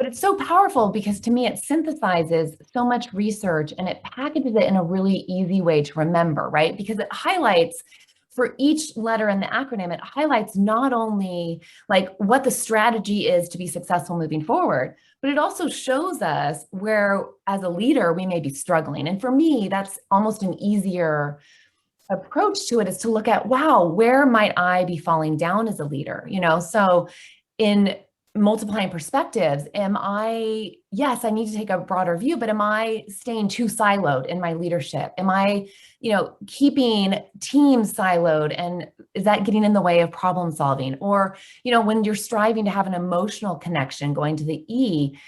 But it's so powerful because to me, it synthesizes so much research and it packages it in a really easy way to remember, right? Because it highlights for each letter in the acronym, it highlights not only like what the strategy is to be successful moving forward, but it also shows us where as a leader, we may be struggling. And for me, that's almost an easier approach to it is to look at, wow, where might I be falling down as a leader? So in multiplying perspectives, yes, I need to take a broader view, but am I staying too siloed in my leadership? Am I, keeping teams siloed, and is that getting in the way of problem solving? Or, when you're striving to have an emotional connection, going to the E,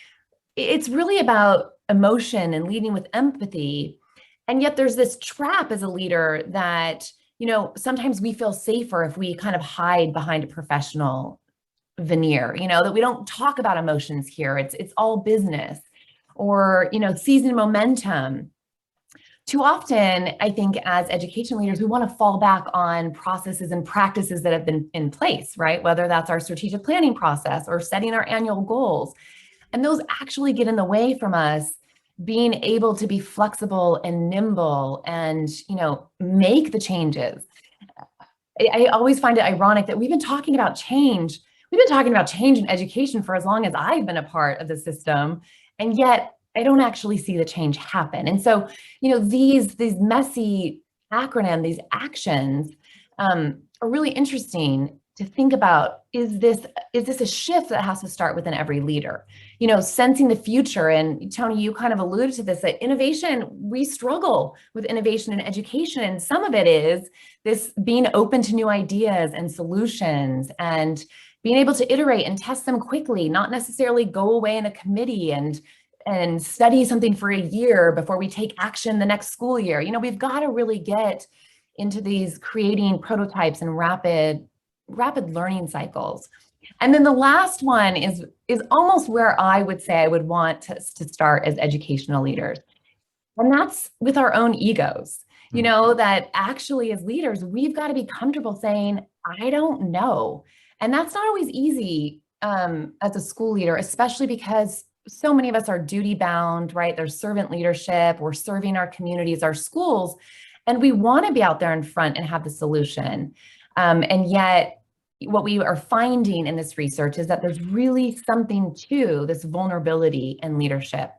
it's really about emotion and leading with empathy. And yet there's this trap as a leader that, sometimes we feel safer if we kind of hide behind a professional veneer, that we don't talk about emotions here. It's all business or, season momentum. Too often, I think as education leaders, we want to fall back on processes and practices that have been in place, right? Whether that's our strategic planning process or setting our annual goals. And those actually get in the way from us being able to be flexible and nimble and, make the changes. I always find it ironic that we've been talking about change. We've been talking about change in education for as long as I've been a part of the system. And yet I don't actually see the change happen. And so, these messy acronym, these actions are really interesting to think about. Is this a shift that has to start within every leader? Sensing the future. And Tony, you kind of alluded to this, that innovation, we struggle with innovation in education. And some of it is this being open to new ideas and solutions and being able to iterate and test them quickly, not necessarily go away in a committee and study something for a year before we take action the next school year. We've got to really get into these creating prototypes and rapid learning cycles. And then the last one is almost where I would say I would want us to start as educational leaders. And that's with our own egos. That actually as leaders, we've got to be comfortable saying, I don't know. And that's not always easy as a school leader, especially because so many of us are duty bound, right? There's servant leadership. We're serving our communities, our schools, and we want to be out there in front and have the solution. And yet what we are finding in this research is that there's really something to this vulnerability in leadership.